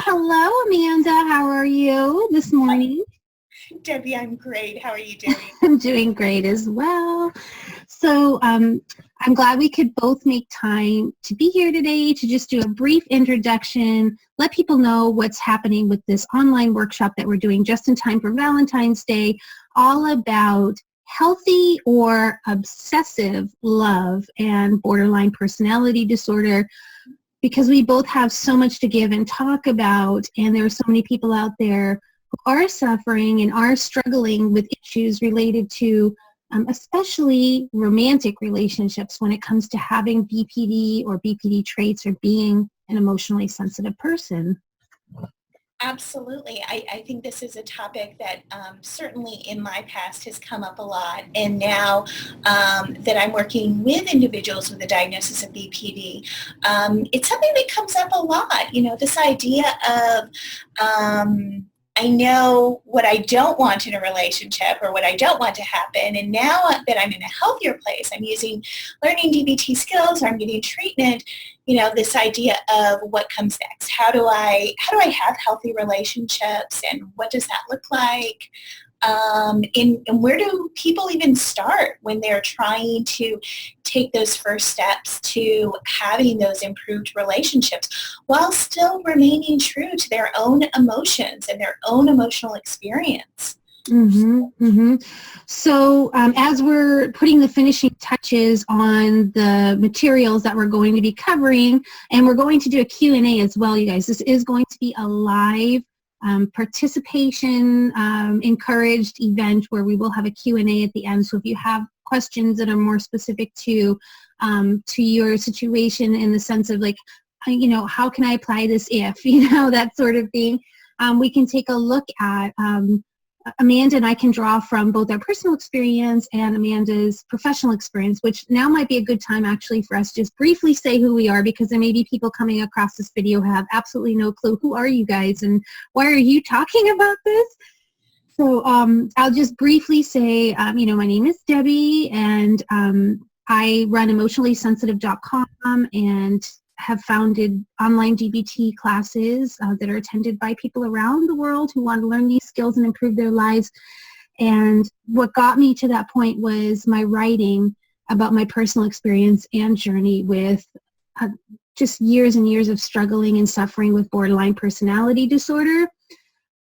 hello, Amanda. How are you this morning? Debbie, I'm great. How are you doing? I'm doing great as well. So I'm glad we could both make time to be here today to just do a brief introduction, let people know what's happening with this online workshop that we're doing just in time for Valentine's Day, all about healthy or obsessive love and borderline personality disorder, because we both have so much to give and talk about, and there are so many people out there who are suffering and are struggling with issues related to especially romantic relationships when it comes to having BPD or BPD traits or being an emotionally sensitive person. Absolutely. I think this is a topic that certainly in my past has come up a lot. And now that I'm working with individuals with a diagnosis of BPD, it's something that comes up a lot. You know, this idea of I know what I don't want in a relationship or what I don't want to happen. And now that I'm in a healthier place, I'm learning DBT skills, or I'm getting treatment, you know, this idea of what comes next. How do I have healthy relationships, and what does that look like? And where do people even start when they're trying to take those first steps to having those improved relationships while still remaining true to their own emotions and their own emotional experience? So as we're putting the finishing touches on the materials that we're going to be covering, and we're going to do a Q&A as well, you guys. This is going to be a live participation encouraged event where we will have a Q&A at the end. So if you have questions that are more specific to your situation, in the sense of like, you know, how can I apply this if, you know, that sort of thing, we can take a look at. Amanda and I can draw from both our personal experience and Amanda's professional experience, which now might be a good time actually for us to just briefly say who we are, because there may be people coming across this video who have absolutely no clue. Who are you guys and why are you talking about this? So I'll just briefly say, you know, my name is Debbie, and I run emotionallysensitive.com and have founded online DBT classes that are attended by people around the world who want to learn these skills and improve their lives. And what got me to that point was my writing about my personal experience and journey with just years and years of struggling and suffering with borderline personality disorder,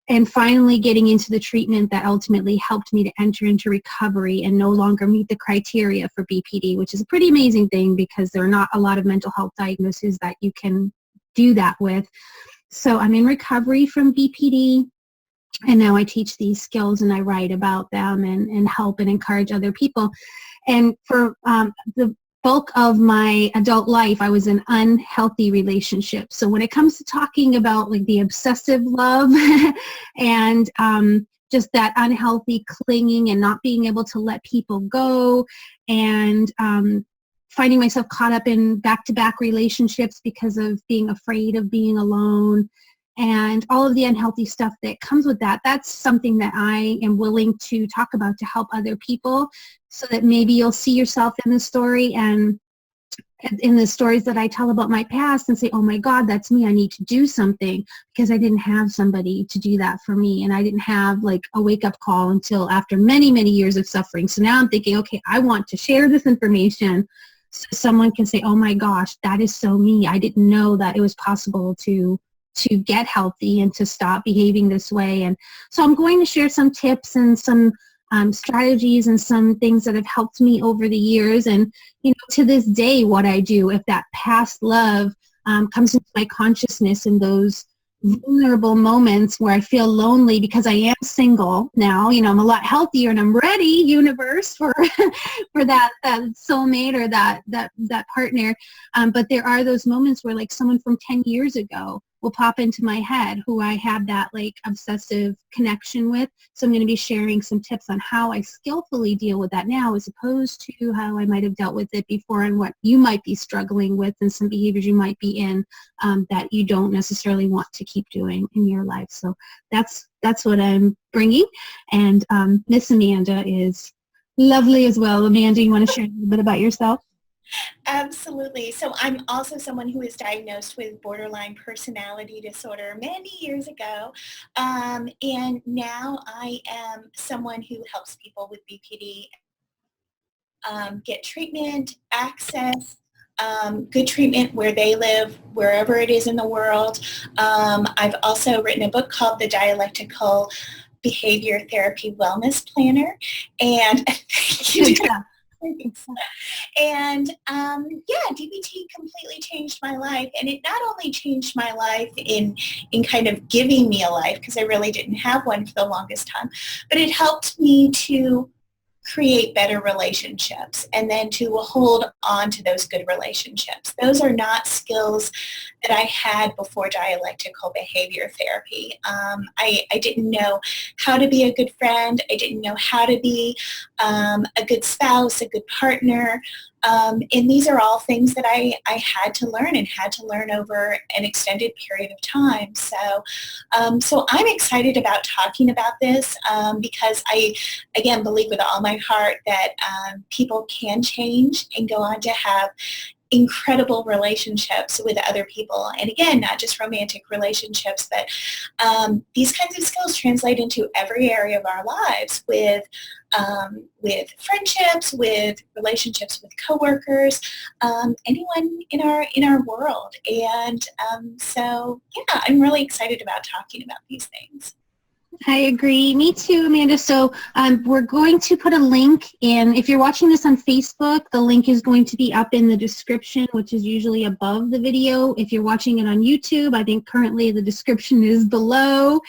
and finally getting into the treatment that ultimately helped me to enter into recovery and no longer meet the criteria for BPD, which is a pretty amazing thing because there are not a lot of mental health diagnoses that you can do that with. So I'm in recovery from BPD, and now I teach these skills and I write about them and help and encourage other people. And for the bulk of my adult life, I was in unhealthy relationships. So when it comes to talking about like the obsessive love and just that unhealthy clinging and not being able to let people go, and finding myself caught up in back-to-back relationships because of being afraid of being alone, and all of the unhealthy stuff that comes with that, that's something that I am willing to talk about to help other people, so that maybe you'll see yourself in the story and in the stories that I tell about my past and say, oh my God, that's me. I need to do something, because I didn't have somebody to do that for me. And I didn't have like a wake-up call until after many, many years of suffering. So now I'm thinking, okay, I want to share this information so someone can say, oh my gosh, that is so me. I didn't know that it was possible to get healthy and to stop behaving this way. And so I'm going to share some tips and some strategies and some things that have helped me over the years. And, you know, to this day, what I do, if that past love comes into my consciousness in those vulnerable moments where I feel lonely because I am single now, you know, I'm a lot healthier and I'm ready, universe, for for that soulmate or that partner. But there are those moments where like someone from 10 years ago will pop into my head who I had that like obsessive connection with. So I'm going to be sharing some tips on how I skillfully deal with that now, as opposed to how I might have dealt with it before, and what you might be struggling with and some behaviors you might be in that you don't necessarily want to keep doing in your life. So that's what I'm bringing. And Miss Amanda is lovely as well. Amanda, you want to share a little bit about yourself? Absolutely. So I'm also someone who was diagnosed with borderline personality disorder many years ago. And now I am someone who helps people with BPD get treatment, access, good treatment where they live, wherever it is in the world. I've also written a book called The Dialectical Behavior Therapy Wellness Planner. And Good stuff. and yeah, DBT completely changed my life, and it not only changed my life in kind of giving me a life, because I really didn't have one for the longest time, but it helped me to create better relationships and then to hold on to those good relationships. Those are not skills that I had before dialectical behavior therapy. I didn't know how to be a good friend. I didn't know how to be a good spouse, a good partner. And these are all things that I had to learn and had to learn over an extended period of time. So, so I'm excited about talking about this because I, again, believe with all my heart that people can change and go on to have incredible relationships with other people. And again, not just romantic relationships, but these kinds of skills translate into every area of our lives with friendships, with relationships with coworkers, anyone in our world. And so, yeah, I'm really excited about talking about these things. I agree. Me too, Amanda. So we're going to put a link in. If you're watching this on Facebook, the link is going to be up in the description, which is usually above the video. If you're watching it on YouTube, I think currently the description is below.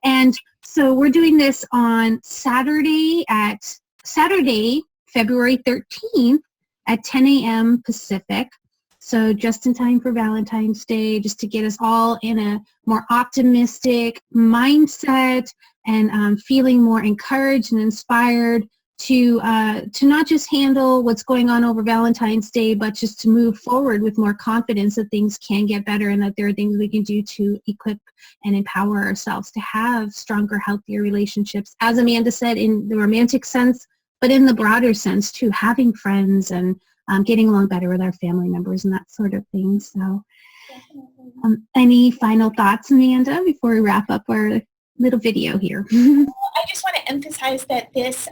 And so we're doing this on Saturday, February 13th at 10 a.m. Pacific. So just in time for Valentine's Day, just to get us all in a more optimistic mindset and feeling more encouraged and inspired to not just handle what's going on over Valentine's Day, but just to move forward with more confidence that things can get better and that there are things we can do to equip and empower ourselves to have stronger, healthier relationships. As Amanda said, in the romantic sense, but in the broader sense too, having friends and getting along better with our family members and that sort of thing. So any final thoughts, Amanda, before we wrap up our little video here? I just want to emphasize that this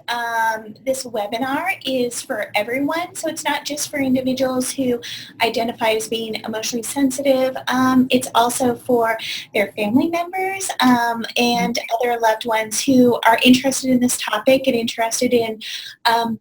this webinar is for everyone. So it's not just for individuals who identify as being emotionally sensitive. It's also for their family members and other loved ones who are interested in this topic and interested in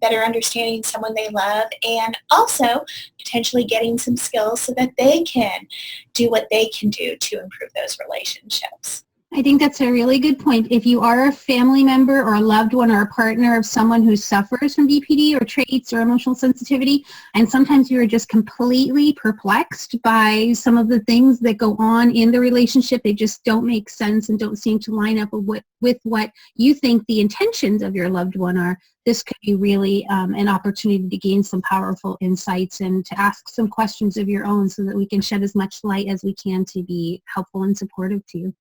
better understanding someone they love, and also potentially getting some skills so that they can do what they can do to improve those relationships. I think that's a really good point. If you are a family member or a loved one or a partner of someone who suffers from BPD or traits or emotional sensitivity, and sometimes you are just completely perplexed by some of the things that go on in the relationship, they just don't make sense and don't seem to line up with what you think the intentions of your loved one are, this could be really an opportunity to gain some powerful insights and to ask some questions of your own so that we can shed as much light as we can to be helpful and supportive to you.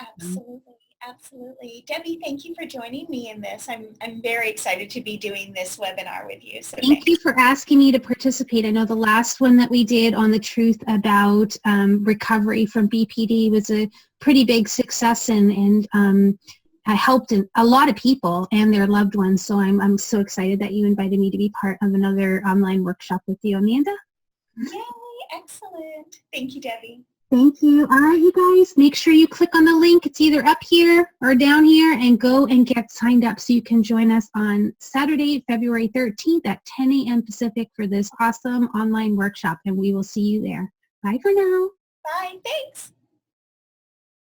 Absolutely, absolutely. Debbie, thank you for joining me in this. I'm very excited to be doing this webinar with you. So thank you for asking me to participate. I know the last one that we did on the truth about recovery from BPD was a pretty big success and I helped a lot of people and their loved ones. So I'm so excited that you invited me to be part of another online workshop with you, Amanda. Yay, excellent. Thank you, Debbie. Thank you. All right, you guys, make sure you click on the link. It's either up here or down here, and go and get signed up so you can join us on Saturday, February 13th at 10 a.m. Pacific for this awesome online workshop, and we will see you there. Bye for now. Bye. Thanks.